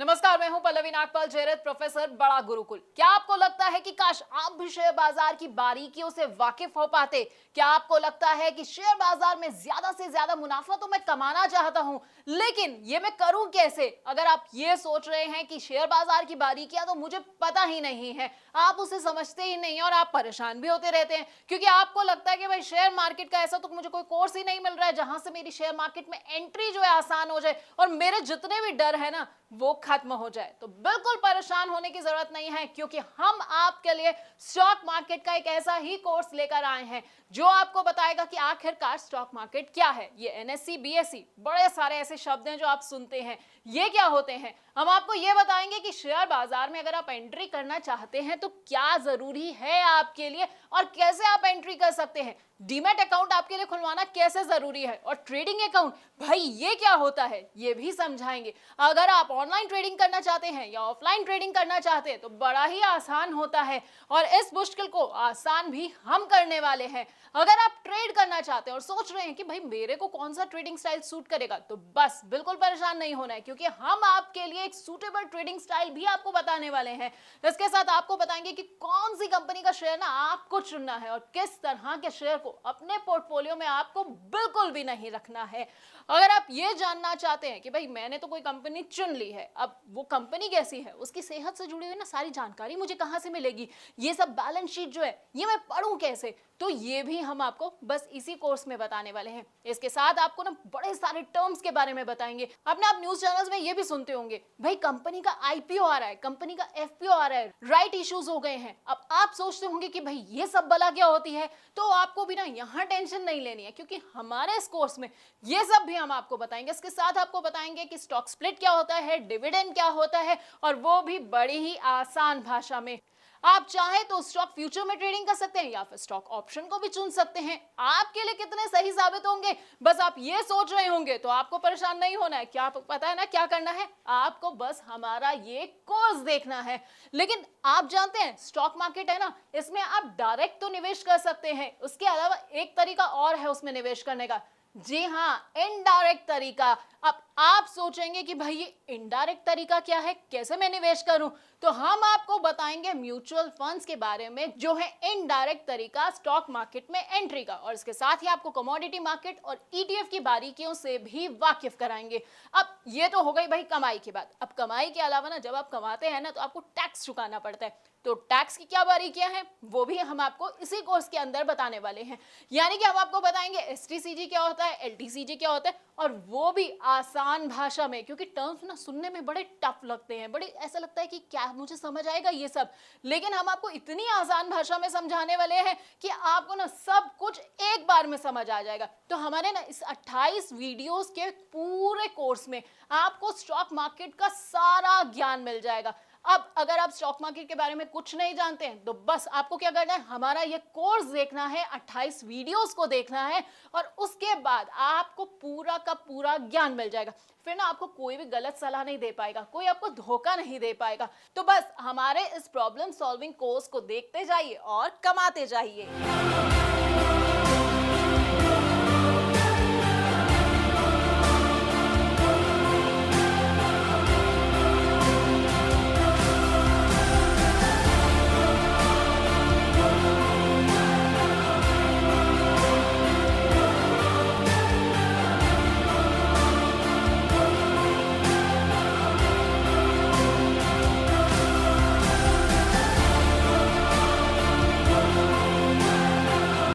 नमस्कार, मैं हूं पल्लवी नागपाल जयरथ, प्रोफेसर बड़ा गुरुकुल। क्या आपको लगता है कि काश आप भी शेयर बाजार की बारीकियों से वाकिफ हो पाते? क्या आपको लगता है कि शेयर बाजार में ज्यादा से ज्यादा मुनाफा तो मैं कमाना चाहता हूं, लेकिन ये मैं करूं कैसे? अगर आप ये सोच रहे हैं कि शेयर बाजार की बारीकियां तो मुझे पता ही नहीं है, आप उसे समझते ही नहीं और आप परेशान भी होते रहते हैं, क्योंकि आपको लगता है कि भाई शेयर मार्केट का ऐसा तो मुझे कोई कोर्स ही नहीं मिल रहा है जहां से मेरी शेयर मार्केट में एंट्री जो है आसान हो जाए और मेरे जितने भी डर है ना वो खत्म हो जाए। तो बिल्कुल परेशान होने की जरूरत नहीं है, क्योंकि हम आपके लिए स्टॉक मार्केट का एक ऐसा ही कोर्स लेकर आए हैं जो आपको बताएगा कि आखिरकार स्टॉक मार्केट क्या है। ये एनएससी, बीएससी, बड़े सारे ऐसे शब्द हैं जो आप सुनते हैं, ये क्या होते हैं। हम आपको ये बताएंगे कि शेयर बाजार में अगर आप एंट्री करना चाहते हैं तो क्या जरूरी है आपके लिए और कैसे आप एंट्री कर सकते हैं। डीमैट अकाउंट आपके लिए खुलवाना कैसे जरूरी है और ट्रेडिंग अकाउंट भाई ये क्या होता है ये भी समझाएंगे। अगर आप ऑनलाइन ट्रेडिंग करना चाहते हैं या ऑफलाइन ट्रेडिंग करना चाहते हैं तो बड़ा ही आसान होता है और इस मुश्किल को आसान भी हम करने वाले हैं। अगर आप ट्रेड करना चाहते हैं और सोच रहे हैं कि भाई मेरे को कौन सा ट्रेडिंग स्टाइल सूट करेगा, तो बस बिल्कुल परेशान नहीं होना है, क्योंकि हम आपके लिए एक सूटेबल ट्रेडिंग स्टाइल भी आपको बताने वाले हैं। इसके साथ आपको बताएंगे कि कौन सी कंपनी का शेयर ना आपको चुनना है और किस तरह के शेयर को अपने पोर्टफोलियो में आपको बिल्कुल भी नहीं रखना है। अगर आप ये जानना चाहते हैं कि भाई मैंने तो कोई कंपनी चुन ली है, अब वो कंपनी कैसी है, उसकी सेहत से जुड़ी हुई ना सारी जानकारी मुझे कहां से मिलेगी, ये सब बैलेंस शीट जो है ये मैं पढूं कैसे, तो ये भी हम आपको बस इसी कोर्स में बताने वाले हैं। इसके साथ आपको ना बड़े सारे टर्म्स के बारे में बताएंगे। अपने आप न्यूज चैनल्स में ये भी सुनते होंगे भाई कंपनी का आईपीओ आ रहा है, कंपनी का एफपीओ आ रहा है, राइट इश्यूज हो गए हैं। अब आप सोचते होंगे कि भाई ये सब बला क्या होती है, तो आपको भी ना यहाँ टेंशन नहीं लेनी है, क्योंकि हमारे इस कोर्स में ये सब भी हम आपको बताएंगे। इसके साथ आपको बताएंगे कि स्टॉक स्प्लिट क्या होता है, डिविडेंड क्या होता है, और वो भी बड़ी ही आसान भाषा में। आप चाहे तो स्टॉक फ्यूचर में ट्रेडिंग कर सकते हैं या फिर स्टॉक ऑप्शन को भी चुन सकते हैं। आपके लिए कितने सही साबित होंगे बस आप ये सोच रहे होंगे, तो आपको परेशान नहीं होना है। क्या पता है ना क्या करना है, आपको बस हमारा ये कोर्स देखना है। लेकिन आप जानते हैं स्टॉक मार्केट है ना, इसमें आप डायरेक्ट तो निवेश कर सकते हैं, उसके अलावा एक तरीका और है उसमें निवेश करने का। जी हाँ, इनडायरेक्ट तरीका। अब आप सोचेंगे कि भाई ये इनडायरेक्ट तरीका क्या है, कैसे मैं निवेश करूं, तो हम आपको बताएंगे म्यूचुअल फंड्स के बारे में जो है इनडायरेक्ट तरीका स्टॉक मार्केट में एंट्री का, और इसके साथ ही आपको कमोडिटी मार्केट और ईटीएफ की बारीकियों से भी वाकिफ कराएंगे। अब ये तो हो गई भाई कमाई की बात। अब कमाई के अलावा ना जब आप कमाते हैं ना तो आपको टैक्स चुकाना पड़ता है, तो टैक्स की क्या बारीकियां हैं वो भी हम आपको इसी कोर्स के अंदर बताने वाले हैं। यानी कि हम आपको बताएंगे एसटीसीजी क्या होता है, एलटीसीजी क्या होता है, और वो भी आसान भाषा में, क्योंकि टर्म्स ना सुनने में बड़े टफ लगते हैं, बड़े ऐसा लगता है कि क्या मुझे समझ आएगा ये सब, लेकिन हम आपको इतनी आसान भाषा में समझाने वाले हैं कि आपको ना सब कुछ एक बार में समझ आ जाएगा। तो हमारे ना इस 28 वीडियोस के पूरे कोर्स में आपको स्टॉक मार्केट का सारा ज्ञान मिल जाएगा। अब अगर आप स्टॉक मार्केट के बारे में कुछ नहीं जानते हैं तो बस आपको क्या करना है, हमारा ये कोर्स देखना है, 28 वीडियोस को देखना है, और उसके बाद आपको पूरा का पूरा ज्ञान मिल जाएगा। फिर ना आपको कोई भी गलत सलाह नहीं दे पाएगा, कोई आपको धोखा नहीं दे पाएगा। तो बस हमारे इस प्रॉब्लम सॉल्विंग कोर्स को देखते जाइए और कमाते जाइए।